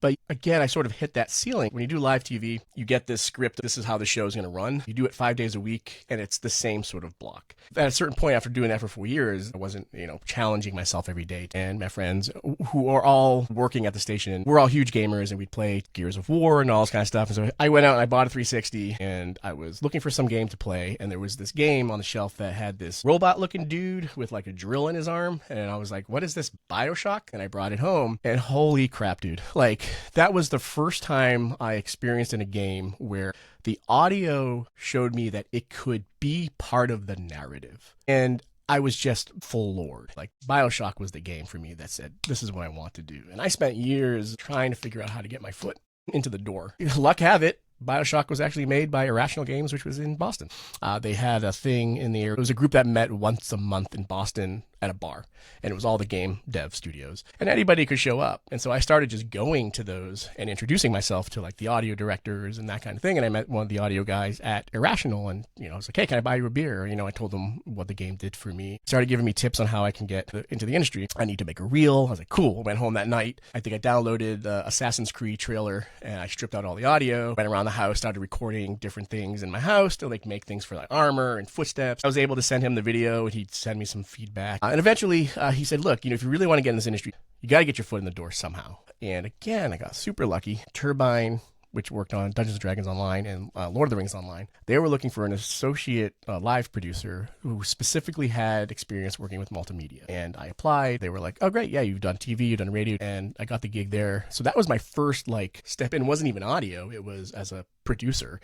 But again, I sort of hit that ceiling. When you do live TV, you get this script. This is how the show is going to run. You do it 5 days a week, and it's the same sort of block. At a certain point, after doing that for 4 years, I wasn't, challenging myself every day. And my friends, who are all working at the station, we're all huge gamers, and we'd play Gears of War and all this kind of stuff. And so I went out and I bought a 360, and I was looking for some game to play. And there was this game on the shelf that had this robot-looking dude with like a drill in his arm. And I was like, what is this, Bioshock? And I brought it home, and holy crap, dude. Like, that was the first time I experienced in a game where the audio showed me that it could be part of the narrative. And I was just full Lord. Like, Bioshock was the game for me that said, this is what I want to do. And I spent years trying to figure out how to get my foot into the door. Luck have it, Bioshock was actually made by Irrational Games, which was in Boston. They had a thing in the air. It was a group that met once a month in Boston at a bar, and it was all the GameDev studios, and anybody could show up. And so I started just going to those and introducing myself to like the audio directors and that kind of thing. And I met one of the audio guys at Irrational, and I was like, hey, can I buy you a beer? I told them what the game did for me. Started giving me tips on how I can get into the industry. I need to make a reel. I was like, cool. Went home that night. I think I downloaded the Assassin's Creed trailer, and I stripped out all the audio, went around the house, started recording different things in my house to like make things for like armor and footsteps. I was able to send him the video, and he'd send me some feedback. And eventually he said, look, if you really want to get in this industry, you got to get your foot in the door somehow. And again, I got super lucky. Turbine, which worked on Dungeons and Dragons Online and Lord of the Rings Online, they were looking for an associate live producer who specifically had experience working with multimedia. And I applied. They were like, oh, great. Yeah, you've done TV, you've done radio. And I got the gig there. So that was my first like step in. It wasn't even audio. It was as a producer.